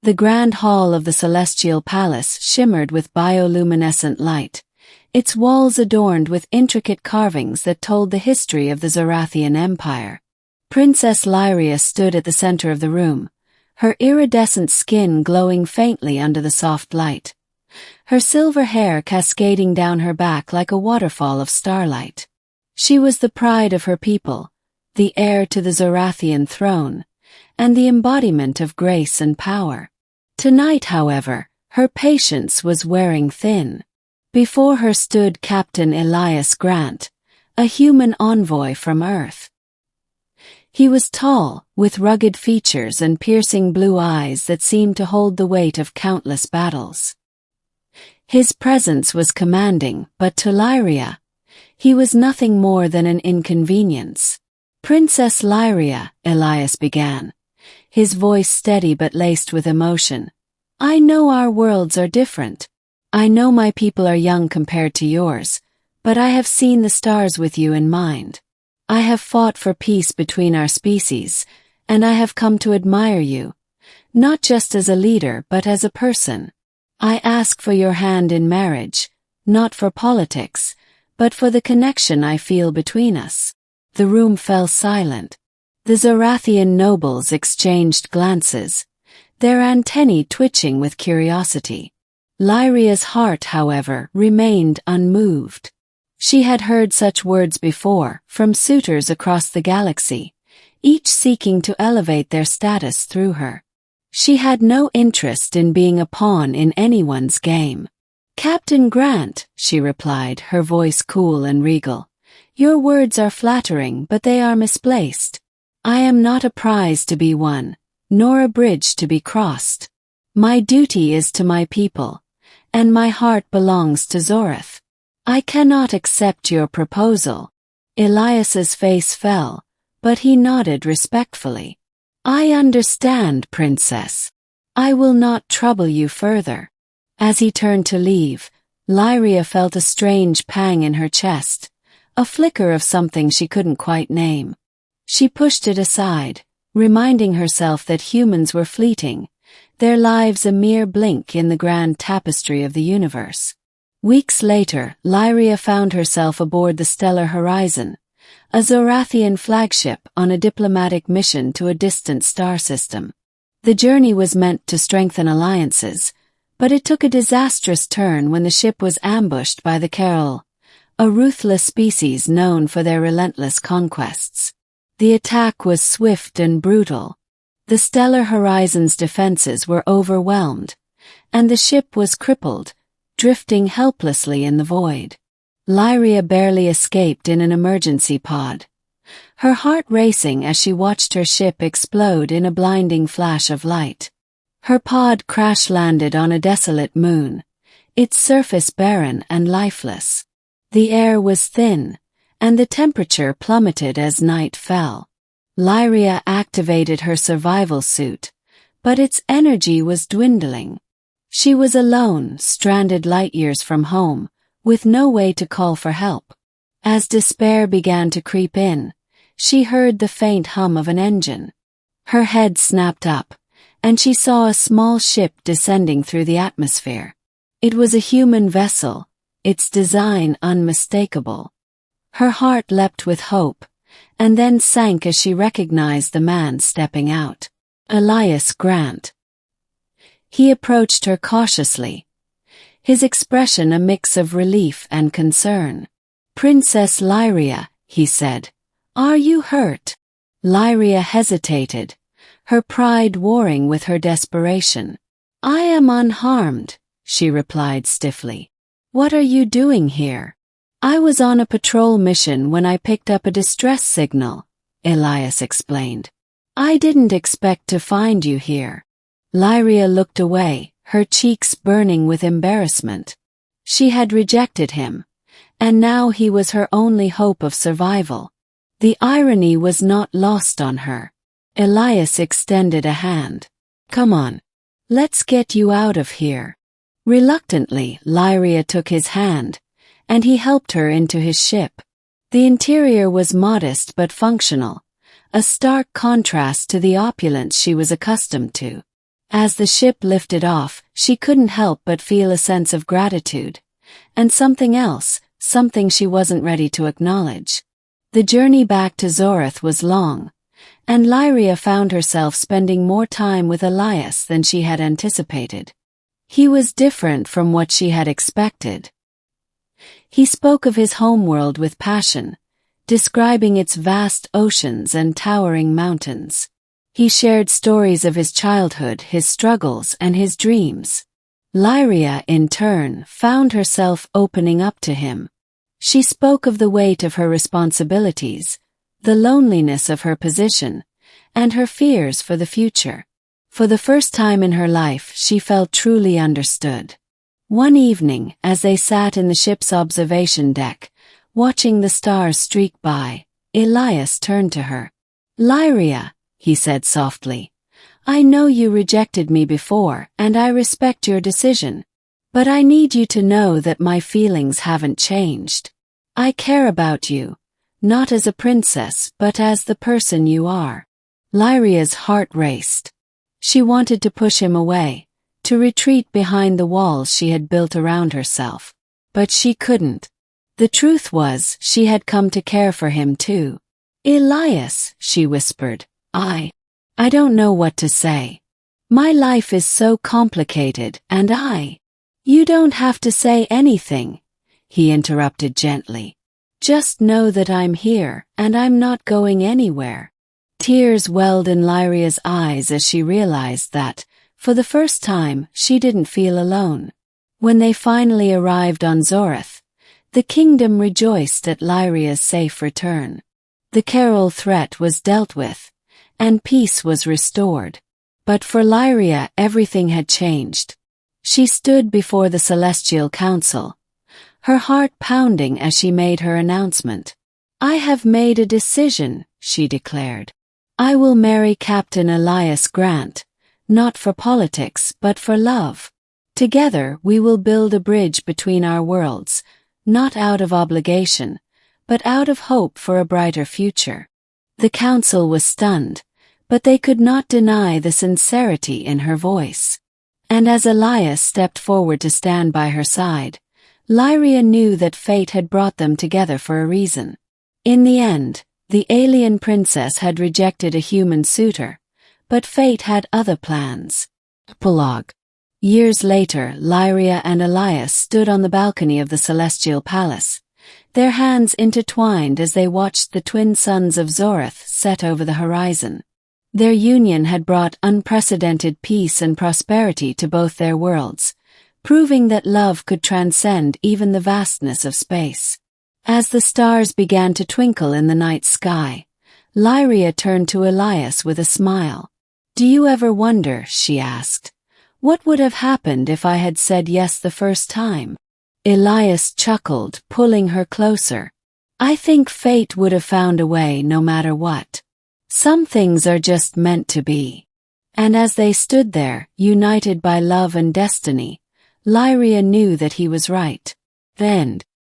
The grand hall of the celestial palace shimmered with bioluminescent light, its walls adorned with intricate carvings that told the history of the Zorathian Empire. Princess Lyria stood at the center of the room, her iridescent skin glowing faintly under the soft light, her silver hair cascading down her back like a waterfall of starlight. She was the pride of her people, the heir to the Zorathian throne, and the embodiment of grace and power. Tonight, however, her patience was wearing thin. Before her stood Captain Elias Grant, a human envoy from Earth. He was tall, with rugged features and piercing blue eyes that seemed to hold the weight of countless battles. His presence was commanding, but to Lyria, he was nothing more than an inconvenience. "Princess Lyria," Elias began, his voice steady but laced with emotion. "I know our worlds are different. I know my people are young compared to yours, but I have seen the stars with you in mind. I have fought for peace between our species, and I have come to admire you, not just as a leader but as a person. I ask for your hand in marriage, not for politics, but for the connection I feel between us." The room fell silent. The Zorathian nobles exchanged glances, their antennae twitching with curiosity. Lyria's heart, however, remained unmoved. She had heard such words before, from suitors across the galaxy, each seeking to elevate their status through her. She had no interest in being a pawn in anyone's game. "Captain Grant," she replied, her voice cool and regal, "your words are flattering, but they are misplaced. I am not a prize to be won, nor a bridge to be crossed. My duty is to my people, and my heart belongs to Zorath. I cannot accept your proposal." Elias's face fell, but he nodded respectfully. "I understand, Princess. I will not trouble you further." As he turned to leave, Lyria felt a strange pang in her chest, a flicker of something she couldn't quite name. She pushed it aside, reminding herself that humans were fleeting, their lives a mere blink in the grand tapestry of the universe. Weeks later, Lyria found herself aboard the Stellar Horizon, a Zorathian flagship on a diplomatic mission to a distant star system. The journey was meant to strengthen alliances, but it took a disastrous turn when the ship was ambushed by the Carol, a ruthless species known for their relentless conquests. The attack was swift and brutal. The Stellar Horizon's defenses were overwhelmed, and the ship was crippled, drifting helplessly in the void. Lyria barely escaped in an emergency pod, her heart racing as she watched her ship explode in a blinding flash of light. Her pod crash-landed on a desolate moon, its surface barren and lifeless. The air was thin, and the temperature plummeted as night fell. Lyria activated her survival suit, but its energy was dwindling. She was alone, stranded light-years from home, with no way to call for help. As despair began to creep in, she heard the faint hum of an engine. Her head snapped up, and she saw a small ship descending through the atmosphere. It was a human vessel, its design unmistakable. Her heart leapt with hope, and then sank as she recognized the man stepping out. Elias Grant. He approached her cautiously, his expression a mix of relief and concern. "Princess Lyria," he said, "are you hurt?" Lyria hesitated, her pride warring with her desperation. "I am unharmed," she replied stiffly. "What are you doing here?" "I was on a patrol mission when I picked up a distress signal," Elias explained. "I didn't expect to find you here." Lyria looked away, her cheeks burning with embarrassment. She had rejected him, and now he was her only hope of survival. The irony was not lost on her. Elias extended a hand. "Come on. Let's get you out of here." Reluctantly, Lyria took his hand, and he helped her into his ship. The interior was modest but functional, a stark contrast to the opulence she was accustomed to. As the ship lifted off, she couldn't help but feel a sense of gratitude. And something else, something she wasn't ready to acknowledge. The journey back to Zorith was long, and Lyria found herself spending more time with Elias than she had anticipated. He was different from what she had expected. He spoke of his homeworld with passion, describing its vast oceans and towering mountains. He shared stories of his childhood, his struggles, and his dreams. Lyria, in turn, found herself opening up to him. She spoke of the weight of her responsibilities, the loneliness of her position, and her fears for the future. For the first time in her life, she felt truly understood. One evening, as they sat in the ship's observation deck, watching the stars streak by, Elias turned to her. "Lyria," he said softly, "I know you rejected me before, and I respect your decision. But I need you to know that my feelings haven't changed. I care about you, not as a princess but as the person you are." Lyria's heart raced. She wanted to push him away, to retreat behind the walls she had built around herself. But she couldn't. The truth was, she had come to care for him too. "Elias," she whispered, I don't know what to say. My life is so complicated, and You don't have to say anything," he interrupted gently. "Just know that I'm here, and I'm not going anywhere." Tears welled in Lyria's eyes as she realized that, for the first time, she didn't feel alone. When they finally arrived on Zorith, the kingdom rejoiced at Lyria's safe return. The Carol threat was dealt with, and peace was restored. But for Lyria, everything had changed. She stood before the Celestial Council, her heart pounding as she made her announcement. "I have made a decision," she declared. "I will marry Captain Elias Grant, not for politics but for love. Together we will build a bridge between our worlds, not out of obligation, but out of hope for a brighter future." The council was stunned, but they could not deny the sincerity in her voice. And as Elias stepped forward to stand by her side, Lyria knew that fate had brought them together for a reason. In the end, the alien princess had rejected a human suitor, but fate had other plans. Epilogue. Years later, Lyria and Elias stood on the balcony of the Celestial Palace, their hands intertwined as they watched the twin suns of Zorith set over the horizon. Their union had brought unprecedented peace and prosperity to both their worlds, proving that love could transcend even the vastness of space. As the stars began to twinkle in the night sky, Lyria turned to Elias with a smile. "Do you ever wonder," she asked, "what would have happened if I had said yes the first time?" Elias chuckled, pulling her closer. "I think fate would have found a way no matter what. Some things are just meant to be." And as they stood there, united by love and destiny, Lyria knew that he was right. The end.